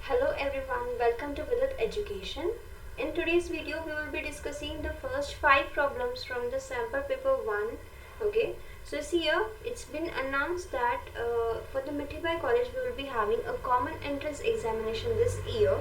Hello everyone, welcome to Vidit Education. In today's video, we will be discussing the first 5 problems from the sample paper 1. Okay, so see here, it's been announced that for the Mithibai College, we will be having a common entrance examination this year.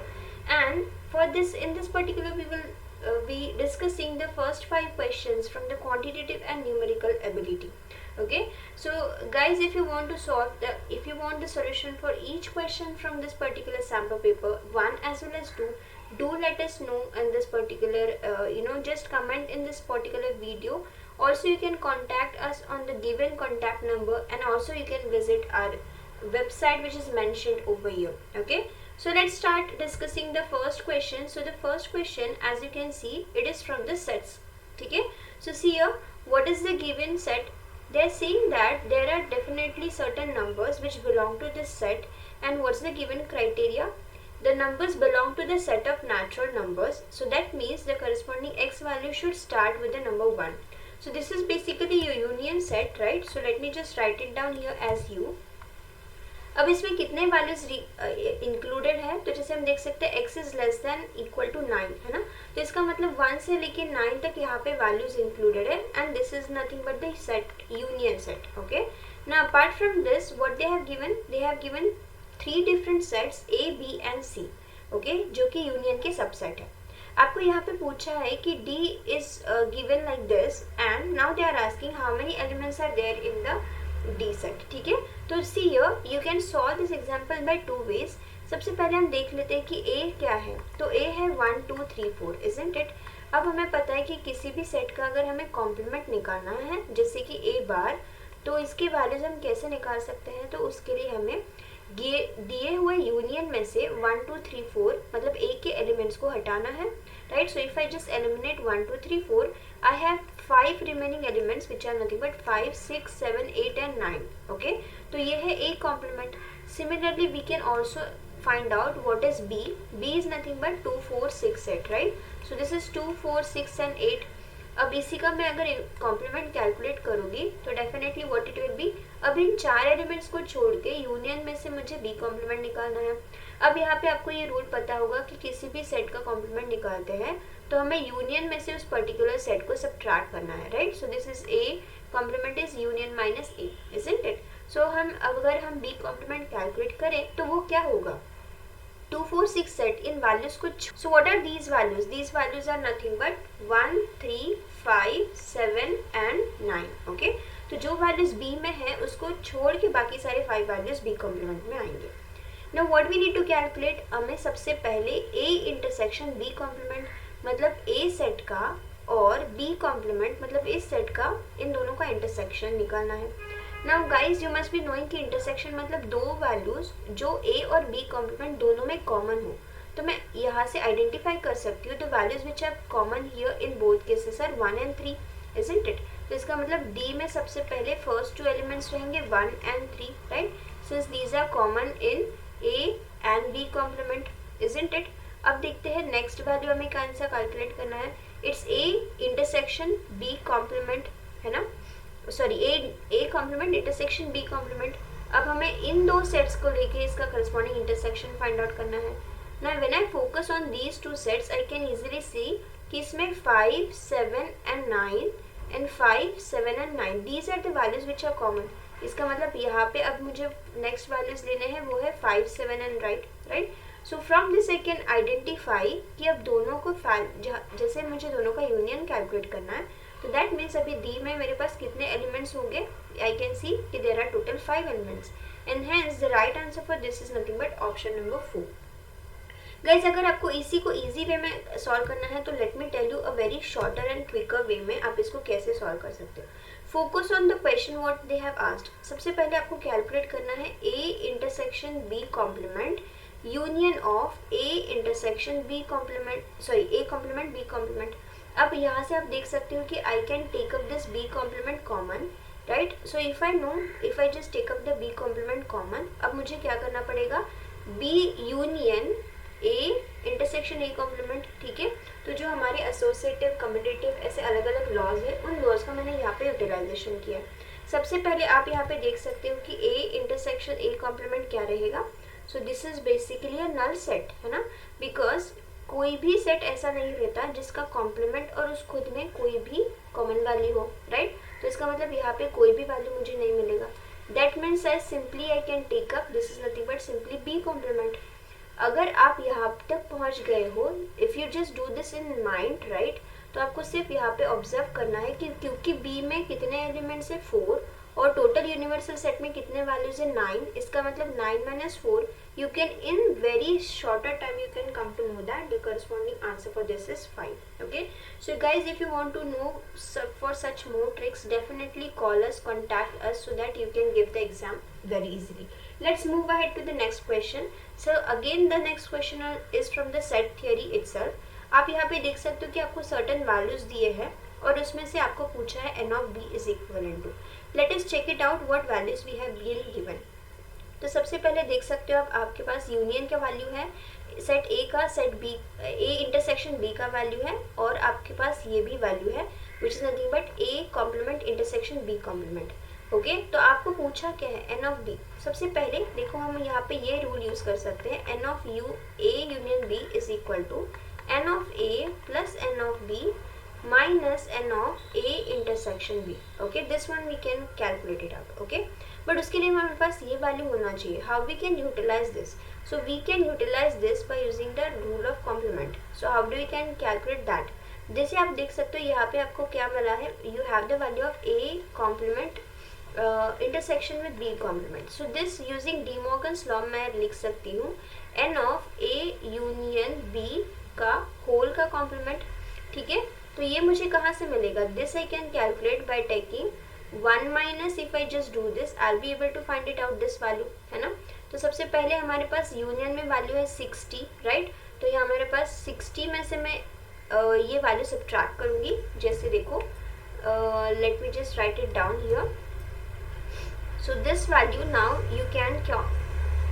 And for this, in this particular, we will be discussing the first 5 questions from the quantitative and numerical ability. Okay, so guys, if you want the solution for each question from this particular sample paper 1 as well as 2, do let us know in this particular just comment in this particular video. Also you can contact us on the given contact number, and also you can visit our website which is mentioned over here. Okay, so let's start discussing the first question. So the first question, as you can see, it is from the sets. Okay, so see here, what is the given set? They are saying that there are definitely certain numbers which belong to this set, and what's the given criteria? The numbers belong to the set of natural numbers, so that means the corresponding x value should start with the number 1. So this is basically your union set, right? So let me just write it down here as u. अब इसमें कितने values included है, तो जैसे हम देख सकते हैं x is less than equal to 9 है ना, तो इसका मतलब 1 से लेके 9 तक यहाँ पे वैल्यूज इंक्लूडेड है, and this is nothing but the set, union set. Okay, now apart from this what they have given 3 different sets A, B and C. Okay, जो कि यूनियन के सबसेट है. आपको यहाँ पे पूछा है कि D is given like this, and now they are asking how many elements are there in the D set. ठीक है, तो see here you can solve this example by 2 ways. सबसे पहले हम देख लेते हैं कि A क्या है. तो A है 1 2 3 4, इजंट इट. अब हमें पता है कि किसी भी सेट का अगर हमें कॉम्प्लीमेंट निकालना है, जैसे कि A बार, तो इसके वैल्यूज हम कैसे निकाल सकते हैं? तो उसके लिए हमें दिए हुए यूनियन में से 1 2 3 4 मतलब A के एलिमेंट्स को हटाना है, right. So if I just eliminate 1 2 3 4, I have 5 remaining elements which are nothing but 5 6 7 8 and 9. Okay, तो ये है A complement. Similarly we can also find out what is B. B is nothing but 2 4 6 8, right? So this is 2 4 6 and 8. अब इसी का मैं अगर complement calculate करूंगी तो definitely what it will be. अब इन 4 एलिमेंट्स को छोड़ के यूनियन में से मुझे बी कॉम्प्लीमेंट निकालना है. अब यहाँ पे आपको ये रूल पता होगा कि किसी भी सेट का कॉम्प्लीमेंट निकालते हैं तो हमें यूनियन में से उस पर्टिकुलर सेट को सबट्रैक्ट करना है, right. So this is A complement is union minus A, isn't it. So अगर हम बी कॉम्प्लीमेंट कैलकुलेट करें तो वो क्या होगा? 2 4 6 सेट इन वैल्यूज को. So what are these values? These values are nothing but 1 3 5 7 and 9. Okay, तो जो वैल्यूज बी में है उसको छोड़ के बाकी सारे 5 वैल्यूज बी कॉम्प्लीमेंट में आएंगे. Now what we need to calculate, हमें सबसे पहले ए इंटरसेक्शन बी कॉम्प्लीमेंट मतलब ए सेट का और बी कॉम्प्लीमेंट मतलब इस सेट का, इन दोनों का इंटरसेक्शन निकालना है. Now guys you must be knowing कि इंटरसेक्शन मतलब दो वैल्यूज जो ए और बी कॉम्प्लीमेंट दोनों में कॉमन हो. तो मैं यहाँ से आइडेंटिफाई कर सकती हूँ the values which are common here in both cases are 1 and 3, isn't it. तो इसका मतलब डी में सबसे पहले फर्स्ट 2 एलिमेंट्स रहेंगे 1 and 3, right, since these are common in A and B complement, isn't it. अब देखते हैं नेक्स्ट वैल्यू हमें कौन सा कैलकुलेट करना है. It's A intersection B complement, है ना, sorry A complement intersection B complement. अब हमें इन दो सेट्स को लेके इसका करस्पॉन्डिंग इंटरसेक्शन फाइंड आउट करना है. Now when I focus on these 2 sets I can easily see कि इसमें 5 7 and 9 and 5 7 and 9 these are the values which are common. इसका मतलब यहाँ पे अब मुझे नेक्स्ट वैल्यूज लेने हैं, वो है 5 7 and right. So from this I can identify कि अब दोनों को जैसे मुझे दोनों का यूनियन कैलकुलेट करना है, तो दैट मीन्स अभी डी में मेरे पास कितने एलिमेंट्स होंगे? आई कैन सी कि there are total 5 elements, and hence the right answer for this is nothing but option number 4. Guys अगर आपको इसी को इजी वे में सॉल्व करना है तो let me tell you a very shorter and quicker way में आप इसको कैसे सॉल्व कर सकते हो. Focus on the question what they have asked. सबसे पहले आपको कैलकुलेट करना है A intersection B complement union of A intersection B complement, sorry A complement B complement. अब यहाँ से आप देख सकते हो कि I can take up this B complement common, right. So if I just take up the B complement common, अब मुझे क्या करना पड़ेगा? B union A intersection A complement, ठीक है. तो जो हमारे एसोसिएटिव कम्यूटेटिव ऐसे अलग अलग लॉज है, उन लॉज का मैंने यहाँ पे यूटिलाइजेशन किया. सबसे पहले आप यहाँ पे देख सकते हो कि ए इंटरसेक्शन ए कॉम्प्लीमेंट क्या रहेगा. So this is basically a null set, है ना, बिकॉज कोई भी सेट ऐसा नहीं रहता जिसका कॉम्प्लीमेंट और उस खुद में कोई भी कॉमन वैल्यू हो, राइट। तो इसका मतलब यहाँ पे कोई भी वैल्यू मुझे नहीं मिलेगा। That means I simply I can take up this is nothing but simply B complement. अगर आप यहाँ तक पहुँच गए हो, if you just do this in mind, right, तो आपको सिर्फ यहाँ पे ऑब्जर्व करना है कि क्योंकि बी में कितने एलिमेंट्स है 4 और टोटल यूनिवर्सल सेट में कितने वैल्यूज है 9, इसका मतलब 9 minus 4, you can in very shorter time you can come to know that the corresponding answer for this is 5. Okay, so guys, if you want to know for such more tricks, definitely call us, contact us so that you can give the exam very easily. Let's move ahead to the next question. So again the next question is from the set theory itself. आप यहाँ पे देख सकते हो कि आपको certain values दिए हैं और उसमें से आपको पूछा है n of b is equivalent to. Let us check it out what values we have been given. तो सबसे पहले देख सकते हो आप, आपके पास यूनियन का वैल्यू है सेट ए का, set B A intersection B का वैल्यू है, और आपके पास ये भी वैल्यू है which is nothing but A complement intersection B complement. Okay, तो आपको पूछा क्या है एन ऑफ बी। सबसे पहले देखो हम यहाँ पे ये रूल यूज कर सकते हैं, n of U A union B is equal to n of A plus n of B minus n of a intersection b. Okay, this one we can calculate it out. Okay, but उसके लिए हमारे पास ये value होना चाहिए. How we can utilize this? So we can utilize this by using the rule of complement. So how do we can calculate that? जैसे आप देख सकते हो यहाँ पे आपको क्या मिला है, you have the value of a complement intersection with b complement. So this using De Morgan's law मैं लिख सकती हूँ n of a union b का whole का complement. ठीक है, तो ये मुझे कहाँ से मिलेगा, this I can calculate by taking 1 minus, if I just do this I be able to find it out this value, है ना। तो सबसे पहले हमारे पास यूनियन में वैल्यू है 60, राइट, तो ये हमारे पास 60 में से मैं ये वैल्यू सब्ट्रैक्ट करूँगी। जैसे देखो, late me just right it down here. So this value now you can क्या,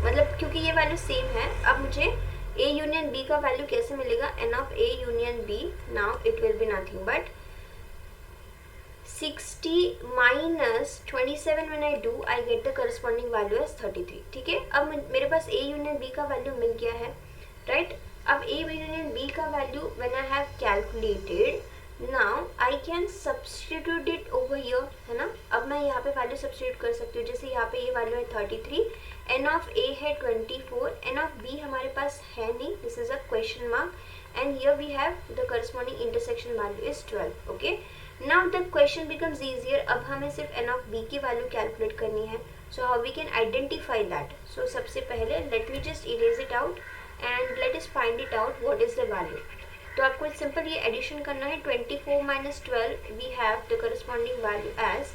मतलब क्योंकि ये वैल्यू सेम है, अब मुझे a union b का वैल्यू कैसे मिलेगा, n of a union b, now it will be nothing but 60 minus 27 when I do I get the corresponding value as 33. ठीक है, अब मेरे पास a union b का वैल्यू मिल गया है, राइट। अब a union b का value when I have calculated, now I can substitute it over here, है ना। अब मैं यहाँ पे वैल्यू सब्स्टिट्यूट कर सकती हूँ, जैसे यहाँ पे ये वैल्यू है 33, n of a है 24, n of b हमारे पास है नहीं, this is a question mark, and here we have the corresponding intersection value is 12. Okay, now the question becomes easier. अब हमें सिर्फ n of b की वैल्यू कैलकुलेट करनी है, so how we can identify that. So सबसे पहले let me just erase it out and let us find it out what is the value. तो आपको सिंपल ये एडिशन करना है, 24 minus 12 we have the corresponding value as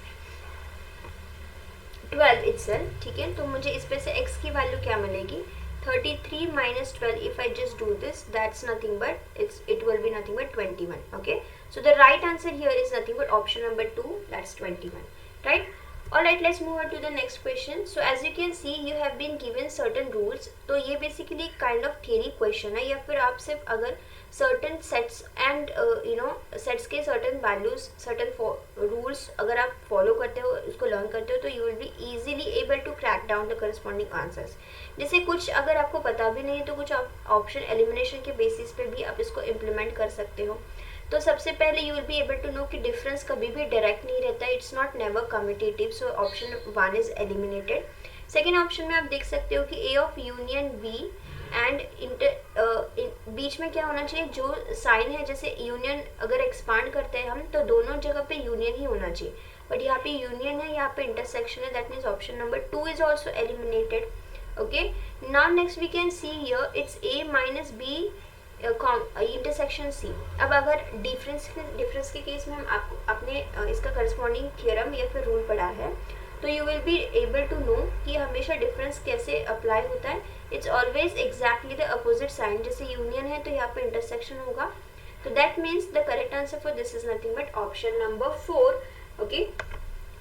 12 itself. ठीक है, तो मुझे इस पे से x की वैल्यू क्या मिलेगी, 33 minus 12, if I just do this, that's nothing but it will be nothing but 21. Okay, so the right answer here is nothing but option number 2, that's 21, right? Alright, let's move on to the next question. So as you can see, you have been given certain rules. तो ये basically kind of theory question है, या फिर आप सिर्फ अगर certain sets and sets के certain values, certain rules अगर आप follow करते हो, उसको learn करते हो, तो you will be easily able to crack down the corresponding answers. जैसे कुछ अगर आपको पता भी नहीं है तो कुछ option elimination के basis पे भी आप इसको implement कर सकते हो। तो सबसे पहले you will be able to know कि डिफरेंस कभी भी डायरेक्ट नहीं रहता है, it's not never commutative, so option 1 is eliminated. Second option में आप देख सकते हो कि A of union B and बीच में क्या होना चाहिए, जो साइन है, जैसे यूनियन अगर एक्सपांड करते हैं हम तो दोनों जगह पे यूनियन ही होना चाहिए, बट यहाँ पे यूनियन है, यहाँ पे इंटरसेक्शन है, that means option number 2 is also eliminated. Okay, now next we can see here it's A minus B intersection C. अब अगर डिफरेंस के केस में हम आपको अपने इसका करस्पॉन्डिंग थ्योरम या फिर रूल पढ़ा है, तो you will be able to know कि हमेशा डिफरेंस कैसे अप्लाई होता है। It's always exactly the opposite sign, जैसे यूनियन है तो यहाँ पे इंटरसेक्शन होगा, तो that means the correct answer for this is nothing but option number 4. Okay,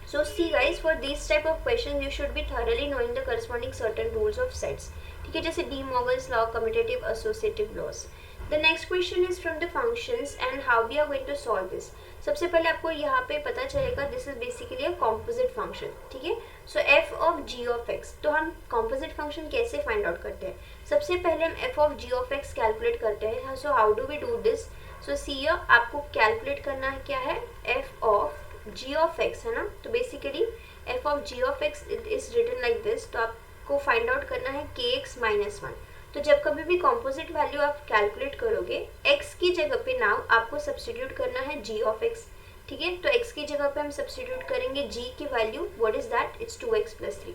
so see guys, for these type of questions you should be thoroughly knowing the corresponding certain rules of sets. ठीक है, जैसे D Morgan's law, commutative associative loss. The next question is from the functions and how we are going to solve this. सबसे पहले आपको यहाँ पे पता चलेगा this is basically a composite function, ठीक है. So F of ji of X, तो हम कॉम्पोजिट फंक्शन कैसे फाइंड आउट करते हैं. सबसे पहले हम एफ ऑफ जी ऑफ एक्स कैलकुलेट करते हैं. So how do we do this. So see आपको कैलकुलेट करना है क्या है, F of ji of X, है ना. तो basically F of ji of X is written like this. तो आपको फाइंड आउट करना है के एक्स माइनस वन. तो जब कभी भी कॉम्पोजिट वैल्यू आप कैलकुलेट करोगे, x की जगह पे नाउ आपको सब्स्टिट्यूट करना है g ऑफ x, ठीक है. तो x की जगह पे हम सब्स्टिट्यूट करेंगे g की value. What is that, it's 2x plus 3.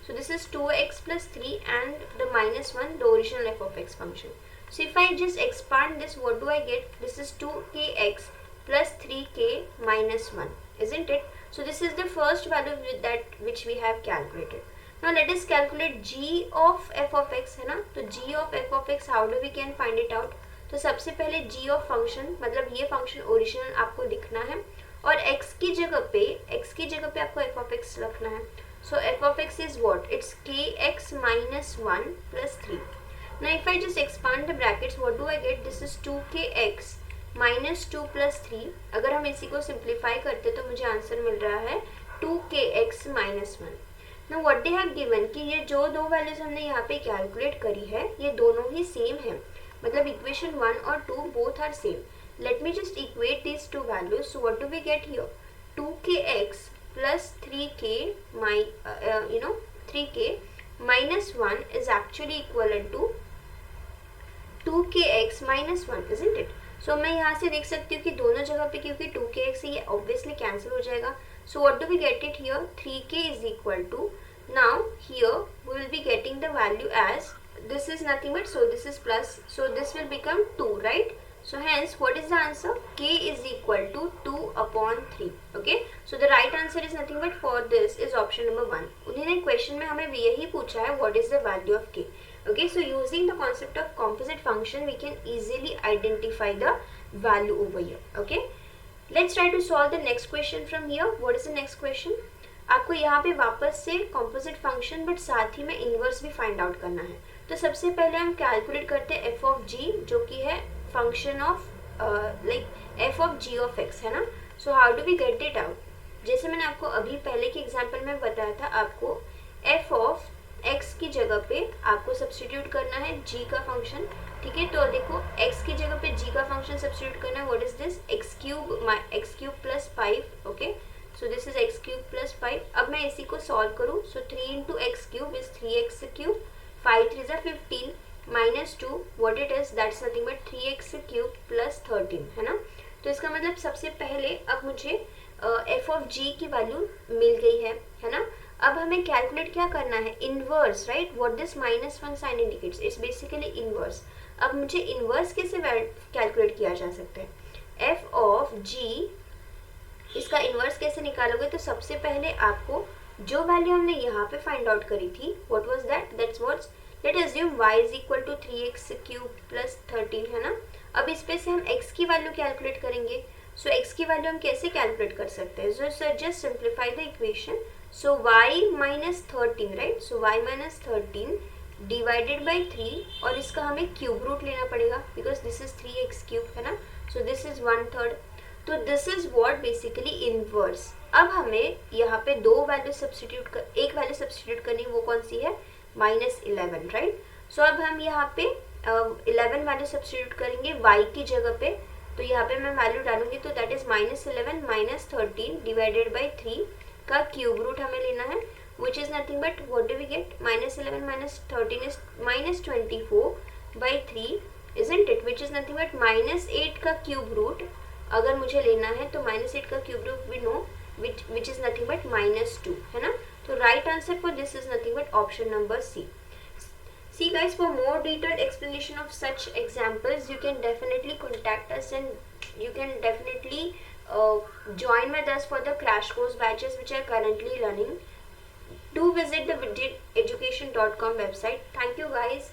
So this is 2x plus 3 and the minus one, the original f of x function. So if I just expand this, what do I get, this is 2kx plus 3k minus 1, isn't it? So this is the first value with that which we have calculated. Now let us calculate g of f of x, है ना. तो g of f of x, how do we can find it out. तो सबसे पहले g of function, मतलब ये function original आपको लिखना है और x की जगह पे आपको f of x रखना है. So f of x is what, it's kx minus 1 plus 3. Now if I just expand the brackets, what do I get, this is 2kx minus 2 plus 3. अगर हम इसी को सिंप्लीफाई करते तो मुझे आंसर मिल रहा है 2kx minus 1. Now what they have given कि ये जो दो वैल्यूज हमने यहाँ पे कैलकुलेट करी है ये दोनों ही सेम है, मतलब इक्वेशन 1 और 2 both are same. Let me just equate this to values. So what do we get here, 2kx plus 3k 3k minus 1 is actually equivalent to 2kx minus 1, isn't it? सो मैं यहाँ से देख सकती हूँ कि दोनों जगह पे क्योंकि 2kx है ये ऑब्वियसली कैंसिल हो जाएगा. So what do we get it here, 3k is equal to, now here we will be getting the value as, this is nothing but, so this is plus, so this will become 2, right? So hence what is the answer, k is equal to 2 upon 3. Okay, so the right answer is nothing but for this is option number 1. उन्होंने question में हमें यही पूछा है what is the value of k. Okay, so using the concept of composite function we can easily identify the value over here. Okay, let's try to solve the next question from here. What is the next question? आपको यहाँ पे वापस से composite function but साथ ही में inverse भी find out करना है. तो सबसे पहले हम कैलकुलेट करते हैं f of g जो कि है function of like f of g of x, है ना. So how do we get it out? जैसे मैंने आपको अभी पहले के एग्जाम्पल में बताया था, आपको f of x की जगह पे आपको सब्स्टिट्यूट करना है g का फंक्शन, ठीक है. तो देखो x की जगह पे g का फंक्शन सब्स्टिट्यूट करना है. What is this, x cube plus 5. Okay, so this is x cube plus 5. अब मैं इसी को सॉल्व करूँ. सो 3 into x cube is 3x cube, 5 3 ज़ा 15 minus 2, what it is, that's nothing but 3x cube plus 13, है ना. तो इसका मतलब सबसे पहले अब मुझे f ऑफ g की वैल्यू मिल गई है ना. अब हमें कैलकुलेट क्या करना है, inverse, right. What this minus 1 sign indicates, it's basically inverse. अब मुझे इनवर्स कैसे कैलकुलेट किया जा सकता है, f ऑफ g, इसका इनवर्स कैसे निकालोगे. तो सबसे पहले आपको जो वैल्यू हमने यहाँ पे फाइंड आउट करी थी, what was that, that's what's, let assume y is equal to 3x cube plus 13, है ना. अब इस पे से हम x की वैल्यू कैलकुलेट करेंगे. सो x की वैल्यू हम कैसे कैलकुलेट कर सकते हैं, so just simplify the equation. So y minus 13, right. So y minus 13 divided by 3 और इसका हमें क्यूब रूट लेना पड़ेगा because this is 3x cube, है ना. सो दिस इज 1/3. तो this is what basically inverse. अब हमें यहाँ पे दो वैल्यू सब्स्टिट्यूट एक वैल्यू सब्स्टिट्यूट करनी, वो कौन सी है, -11, राइट. सो अब हम यहाँ पे 11 वैल्यू सब्स्टिट्यूट करेंगे y की जगह पे. तो यहाँ पे मैं वैल्यू डालूंगी तो that is -11 minus 13 divided by 3 का क्यूब रूट हमें लेना है, which is nothing but what do we get, -11 minus 13 is -24 by 3, isn't it, which is nothing but -8 का क्यूब रूट अगर मुझे लेना है तो -8 का cube root we know which is nothing but -2, है ना. तो right answer for this is nothing but option number C. See guys, for more detailed explanation of such examples you can definitely contact us and you can definitely join with us for the crash course batches which are currently running. Do visit the vidideducation.com website. Thank you guys.